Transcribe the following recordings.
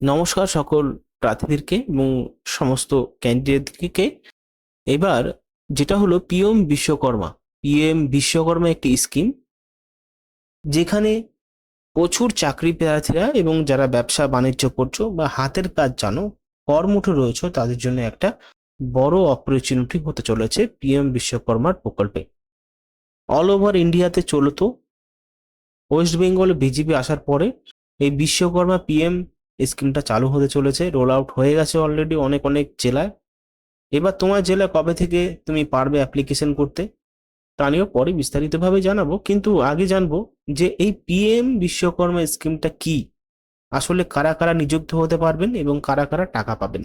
নমস্কার সকল প্রার্থীদেরকে এবং সমস্ত ক্যান্ডিডেটকে। এবার যেটা হলো পিএম বিশ্বকর্মা একটি স্কিম, যেখানে প্রচুর চাকরি প্রার্থীরা এবং যারা ব্যবসা বাণিজ্য করছো বা হাতের কাজ জানো, কর্মঠ রয়েছে, তাদের জন্য একটা বড় অপরচুনিটি হতে চলেছে পিএম বিশ্বকর্মার প্রকল্পে। অল ওভার ইন্ডিয়াতে চলতো, ওয়েস্ট বেঙ্গলে বিজেপি আসার পরে এই বিশ্বকর্মা পিএম স্কিমটা চালু হতে চলেছে। রোল আউট হয়ে গেছে অলরেডি অনেক অনেক জেলায়। এবার তোমার জেলা কবে থেকে তুমি পারবে অ্যাপ্লিকেশন করতে তা নিয়েও পরে বিস্তারিতভাবে জানাবো, কিন্তু আগে জানবো যে এই পিএম বিশ্বকর্মা স্কিমটা কি, আসলে কারা কারা নিযুক্ত হতে পারবেন এবং কারা কারা টাকা পাবেন।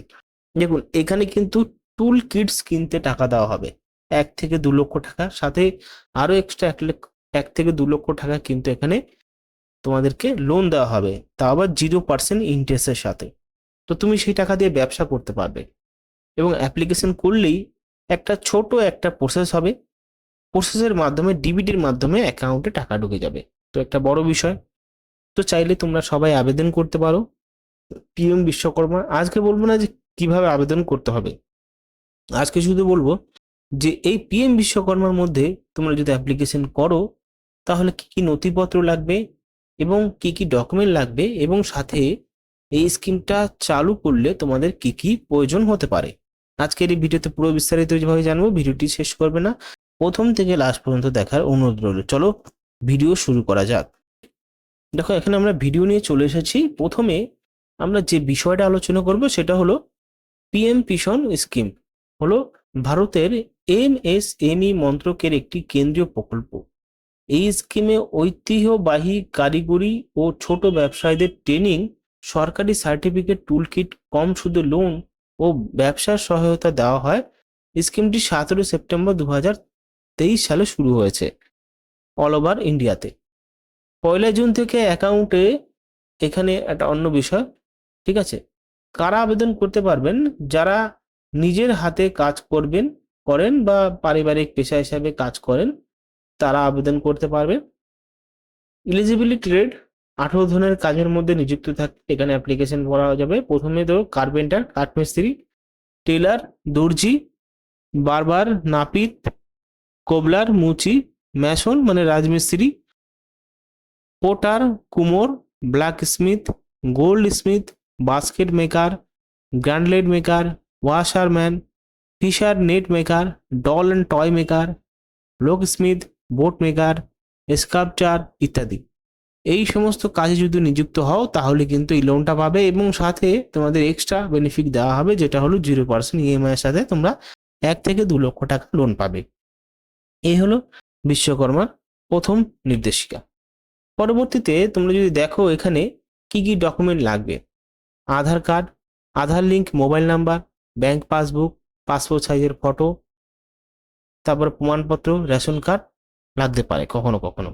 দেখুন, এখানে কিন্তু টুল কিটস কিনতে টাকা দেওয়া হবে 1 থেকে 2 লক্ষ টাকা, সাথে আরো এক্সট্রা 1 থেকে 2 লক্ষ টাকা কিন্তু এখানে তোমাদেরকে লোন দেওয়া হবে, তা আবার 0% ইন্টারেস্টের সাথে। তো তুমি সেই টাকা দিয়ে ব্যবসা করতে পারবে এবং অ্যাপ্লিকেশন করলেই ছোট একটা প্রসেস হবে। প্রসেসের মাধ্যমে ডিবিটির মাধ্যমে অ্যাকাউন্টে টাকা ঢুকে যাবে। তো একটা বড় বিষয়। তো চাইলে তোমরা সবাই আবেদন করতে পারো পিএম বিশ্বকর্মা। আজকে বলবো না যে কিভাবে আবেদন করতে হবে, আজকে শুধু বলবো যে এই পিএম বিশ্বকর্মার মধ্যে তোমরা যদি অ্যাপ্লিকেশন করো তাহলে কি কি নথিপত্র লাগবে এবং কি কি ডকুমেন্ট লাগবে, এবং সাথে এই স্কিমটা চালু করলে তোমাদের কি কি প্রয়োজন হতে পারে। আজকের এই ভিডিওতে পুরো বিস্তারিত যেভাবে জানবো, ভিডিওটি শেষ করবে না, প্রথম থেকে লাস্ট পর্যন্ত দেখার অনুরোধ রইল। চলো ভিডিও শুরু করা যাক। দেখো, এখানে আমরা ভিডিও নিয়ে চলে এসেছি। প্রথমে আমরা যে বিষয়টা আলোচনা করব সেটা হলো পিএম পিশন স্কিম হলো ভারতের এমএসএমই মন্ত্রকের একটি কেন্দ্রীয় প্রকল্প। এই স্কিমে ঐতিহ্যবাহী কারিগরি ও ছোট ব্যবসায়ীদের ট্রেনিং, সরকারি সার্টিফিকেট, টুলকিট, কম সুদে লোন ও ব্যবসার সহায়তা দেওয়া হয়। স্কিমটি 17 সেপ্টেম্বর 2023 সালে শুরু হয়েছে অল ওভার ইন্ডিয়াতে। 1 জুন থেকে অ্যাকাউন্টে, এখানে একটা অন্য বিষয়, ঠিক আছে, কারা আবেদন করতে পারবেন? যারা নিজের হাতে কাজ করেন বা পারিবারিক পেশা হিসাবে কাজ করেন, তারা আবেদন করতে পারবে। এলিজিবিলিটি ট্রেড 18 ধরনের কাজের মধ্যে নিযুক্ত থাকতে এখানে অ্যাপ্লিকেশন করা যাবে। প্রথমে ধরো কার্পেন্টার, কাঠমিস্ত্রি, টেলার, দর্জি, বারবার, নাপিত, কোবলার, মুচি, ম্যাসন মানে রাজমিস্ত্রি, পোটার, কুমোর, blacksmith, goldsmith, basket maker, garland maker, washerman, fisher net maker, doll and toy maker, locksmith, boat maker, sculpture ইত্যাদি। এই সমস্ত কাজে যদি নিযুক্ত হও তাহলে কিন্তু এই লোনটা পাবে, এবং সাথে তোমাদের এক্সট্রা বেনিফিট দেওয়া হবে, যেটা হলো 0% ইএমআই এর সাথে তোমরা 1 থেকে 2 লক্ষ টাকা লোন পাবে। এই হলো বিশ্বকর্মার প্রথম নির্দেশিকা। পরবর্তীতে তোমরা যদি দেখো এখানে কি কি ডকুমেন্ট লাগবে: Aadhaar card, Aadhaar link, mobile number, bank passbook, passport সাইজের ফটো, তারপর প্রমাণপত্র, রেশন কার্ড লাগতে পারে কখনো কখনো।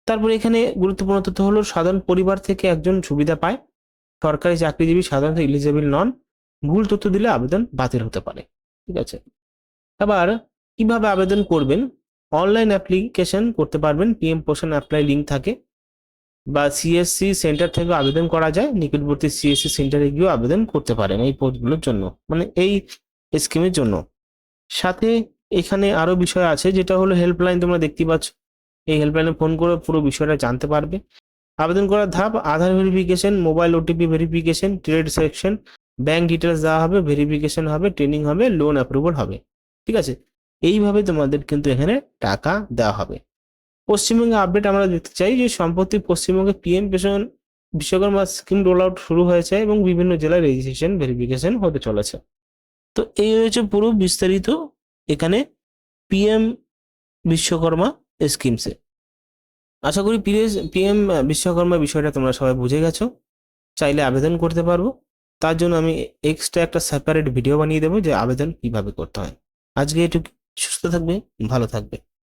তারপরে এখানে গুরুত্বপূর্ণ তথ্য হলো সাধারণ পরিবার থেকে একজন সুবিধা পায়, সরকারি চাকরিজীবী সাধারণত এলিজিবল নন, ভুল তথ্য দিলে আবেদন বাতিল হতে পারে। ঠিক আছে, আবার কিভাবে আবেদন করবেন? অনলাইন অ্যাপ্লিকেশন করতে পারবেন, পিএম পোষণ অ্যাপ্লাই লিঙ্ক থাকে, বা সিএসসি সেন্টার থেকে আবেদন করা যায়। নিকটবর্তী সিএসসি সেন্টারে গিয়েও আবেদন করতে পারেন এই পোস্টগুলোর জন্য, মানে এই স্কিমের জন্য। সাথে এখানে আরো বিষয় আছে, যেটা হলো হেল্পলাইন, তোমরা দেখতেই পাচ্ছ। এই হেল্পলাইনে ফোন করে পুরো বিষয়টা জানতে পারবে। আবেদন করার ধাপ: Aadhaar verification, mobile OTP verification, trade section, bank details দেওয়া হবে, ভেরিফিকেশন হবে, ট্রেনিং হবে, লোন অ্যাপ্রুভাল হবে। ঠিক আছে, এইভাবে তোমাদের কিন্তু এখানে টাকা দেওয়া হবে। পশ্চিমবঙ্গে আপডেট আমরা দেখতে চাই যে সম্প্রতি পশ্চিমবঙ্গে PM passion Vishwakarma scheme roll out শুরু হয়েছে এবং বিভিন্ন জেলায় রেজিস্ট্রেশন ভেরিফিকেশন হতে চলেছে। তো এই হয়েছে পুরো বিস্তারিত এখানে পিএম বিশ্বকর্মা স্কিমসে। আশা করি পিএম বিশ্বকর্মা বিষয়টা তোমরা সবাই বুঝে গেছো। চাইলে আবেদন করতে পারবো, তার জন্য আমি এক্সট্রা একটা সেপারেট ভিডিও বানিয়ে দেবো যে আবেদন কিভাবে করতে হয়। আজকে একটু সুস্থ থাকবে, ভালো থাকবে।